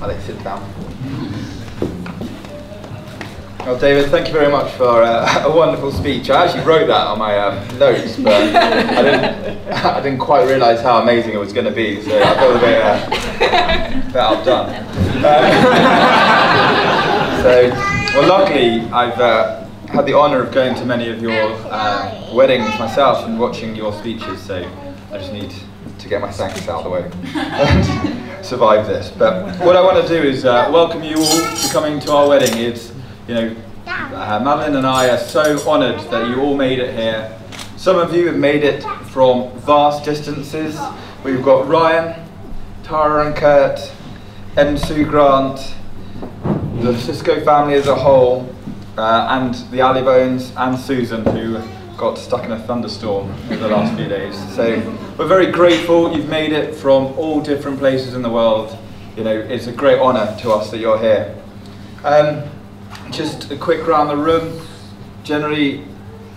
Alex, sit down. Well, David, thank you very much for a wonderful speech. I actually wrote that on my notes, but I didn't quite realise how amazing it was going to be, so I feel a bit outdone. Well, luckily, I've had the honour of going to many of your weddings myself and watching your speeches, so I just need to get my thanks out of the way and survive this. But what I want to do is welcome you all to coming to our wedding. It's, you know, Madeline and I are so honoured that you all made it here. Some of you have made it from vast distances. We've got Ryan, Tara and Kurt, Ed and Sue Grant, the Cisco family as a whole, and the Allibones and Susan, who got stuck in a thunderstorm over the last few days. So we're very grateful you've made it from all different places in the world. You know, it's a great honour to us that you're here. Just a quick round the room. Generally,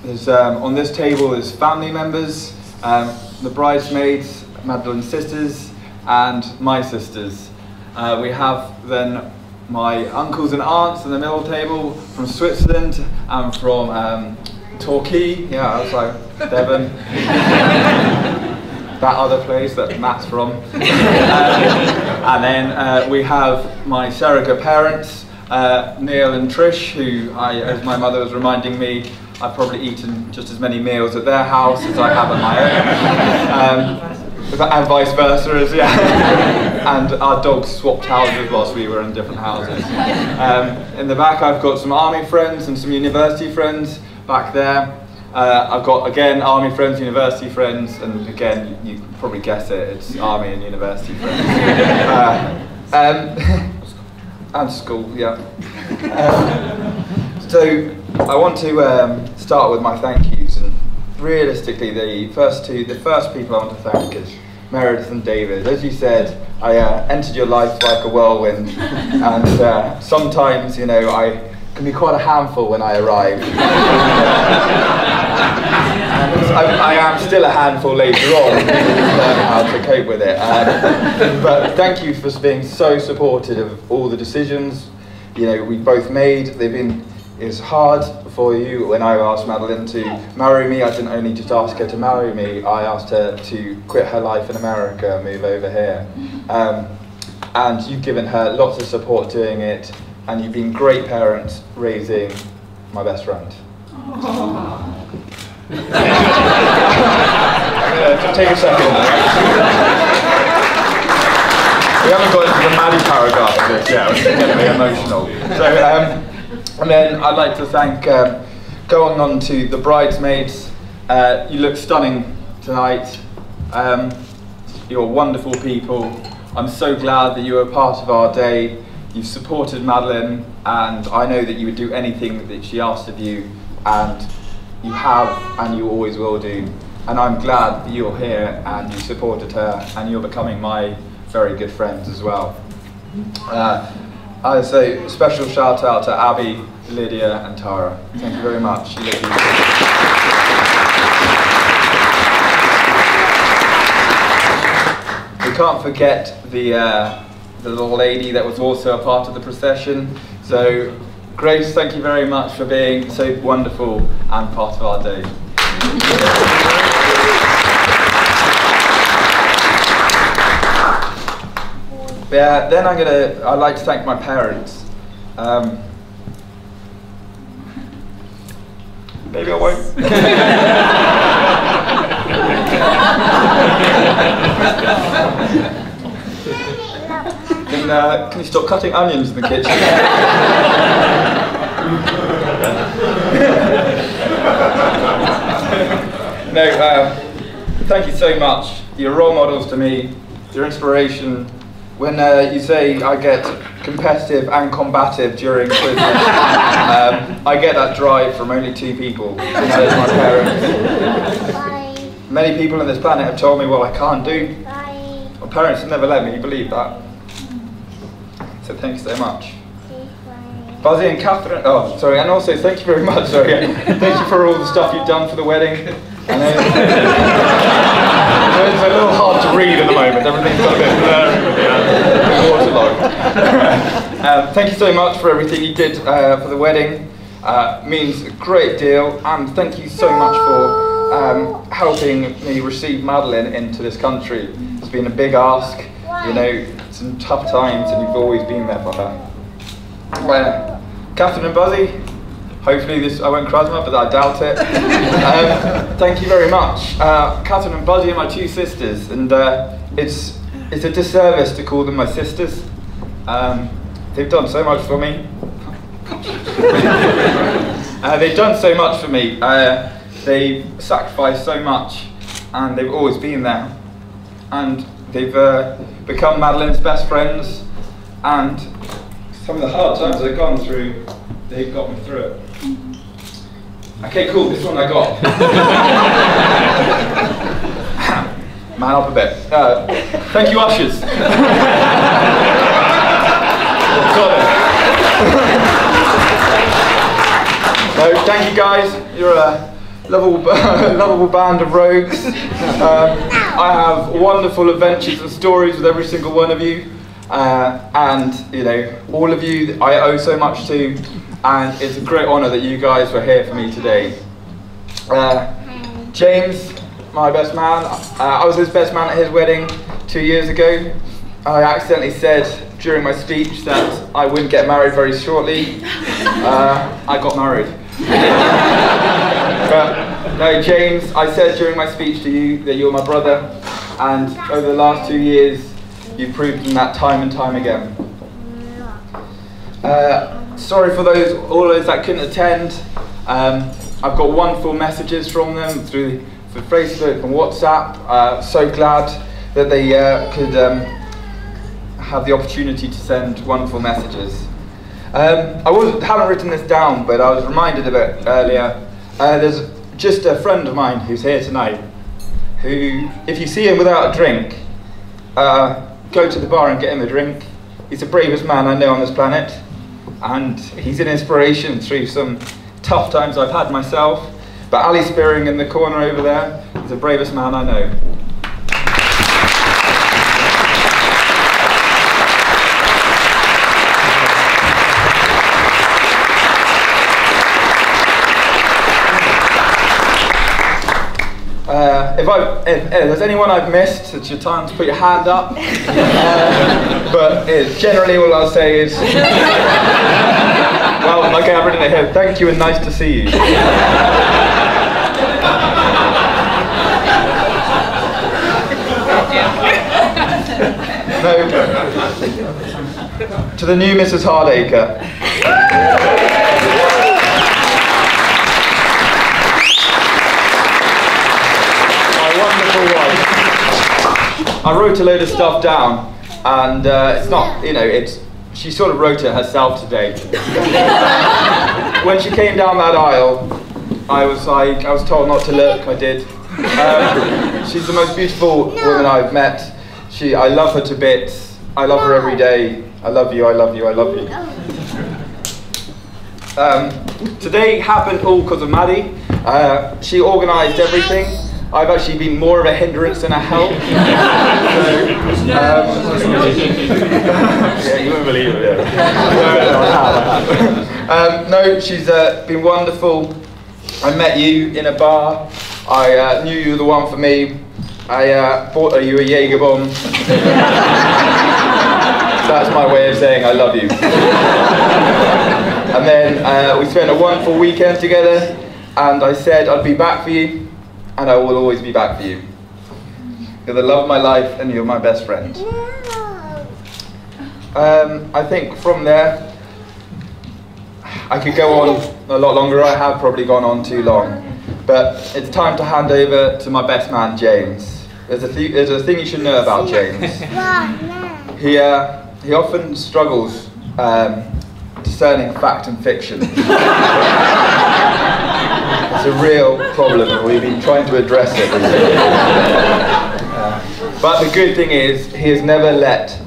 there's, on this table there's family members, the bridesmaids, Madeline's sisters, and my sisters. We have then my uncles and aunts in the middle table from Switzerland and from Torquay. Yeah, I was like, Devon. That other place that Matt's from. And then we have my surrogate parents, Neil and Trish, who, as my mother was reminding me, I've probably eaten just as many meals at their house as I have at my own. And vice versa, as and our dogs swapped houses whilst we were in different houses. In the back I've got some army friends and some university friends back there. I've got, again, army friends, university friends, and again, you can probably guess it, it's army and university friends. And school, yeah. So I want to start with my thank yous, and realistically the first people I want to thank is Meredith and David. As you said, I entered your life like a whirlwind, and sometimes, you know, I can be quite a handful when I arrive. I am still a handful later on, learn how to cope with it. But thank you for being so supportive of all the decisions, you know, we both made. It's hard for you. When I asked Madeline to marry me, I didn't only just ask her to marry me, I asked her to quit her life in America and move over here. And you've given her lots of support doing it, and you've been great parents raising my best friend. Just take a second. We haven't got into the Maddie paragraph of this yet, it's getting me emotional. So, and then I'd like to thank, going on to the bridesmaids. You look stunning tonight. You're wonderful people. I'm so glad that you were part of our day. You've supported Madeline, and I know that you would do anything that she asked of you, and you have, and you always will do. And I'm glad that you're here and you supported her, and you're becoming my very good friends as well. I say a special shout out to Abby, Lydia and Tara. Thank you very much. You look beautiful. We can't forget the little lady that was also a part of the procession. So Grace, thank you very much for being so wonderful and part of our day. Yeah, then I'd like to thank my parents. Maybe I won't. Can you stop cutting onions in the kitchen? No, thank you so much. You're role models to me. Your inspiration. When you say I get competitive and combative during quizzes, I get that drive from only two people, as my parents. Bye. Many people on this planet have told me what I can't do. Bye. My parents have never let me believe that. So thanks so much. Buzzy and Catherine, oh sorry, and also thank you very much, sorry, thank you for all the stuff you've done for the wedding. I know it's a little hard to read at the moment, everything's got a bit blurry with the waterlogged. thank you so much for everything you did for the wedding. Means a great deal, and thank you so much for helping me receive Madeline into this country. It's been a big ask, you know, some tough times, and you've always been there for her. Catherine and Buzzy, hopefully I won't cry them up, but I doubt it. Thank you very much. Catherine and Buzzy are my two sisters, and it's a disservice to call them my sisters. They've done so much for me. They've done so much for me. They've sacrificed so much, and they've always been there. And they've become Madeline's best friends, and some of the hard times I've gone through, they've got me through it. Okay, cool, this one I got. Man up a bit. Thank you, ushers. Got it. So, thank you guys. You're a lovable band of rogues. I have wonderful adventures and stories with every single one of you. And, you know, all of you I owe so much to. And it's a great honour that you guys were here for me today. James, my best man, I was his best man at his wedding 2 years ago. I accidentally said during my speech that I wouldn't get married very shortly. I got married. But no, James, I said during my speech to you that you're my brother, and over the last 2 years you've proved that time and time again. Sorry for all those that couldn't attend. I've got wonderful messages from them through Facebook and WhatsApp. So glad that they could have the opportunity to send wonderful messages. I haven't written this down, but I was reminded of it earlier. There's just a friend of mine who's here tonight, who, if you see him without a drink, go to the bar and get him a drink. He's the bravest man I know on this planet, and he's an inspiration through some tough times I've had myself. But Ali Spearing in the corner over there is the bravest man I know. If there's anyone I've missed, it's your time to put your hand up. But generally all I'll say is, well, okay, I've written it here. Thank you and nice to see you. No. To the new Mrs. Hardaker. I wrote a load of stuff down, and it's not, you know, she sort of wrote it herself today. When she came down that aisle, I was told not to look, I did. She's the most beautiful woman I've met. I love her to bits. I love her every day. I love you, I love you, I love you. Today happened all because of Maddie. She organised everything. I've actually been more of a hindrance than a help. Yeah, you wouldn't believe it. Yeah. No, she's been wonderful. I met you in a bar. I knew you were the one for me. I bought you a Jaeger bomb. That's my way of saying I love you. And then we spent a wonderful weekend together, and I said I'd be back for you. And I will always be back for you. You're the love of my life, and you're my best friend. I think from there, I could go on a lot longer. I have probably gone on too long. But it's time to hand over to my best man, James. There's a thing you should know about James. He often struggles discerning fact and fiction. It's a real problem, and we've been trying to address it. But the good thing is, he has never let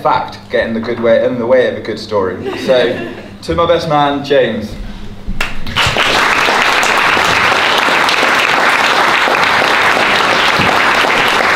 fact get in the way of a good story. So, to my best man, James.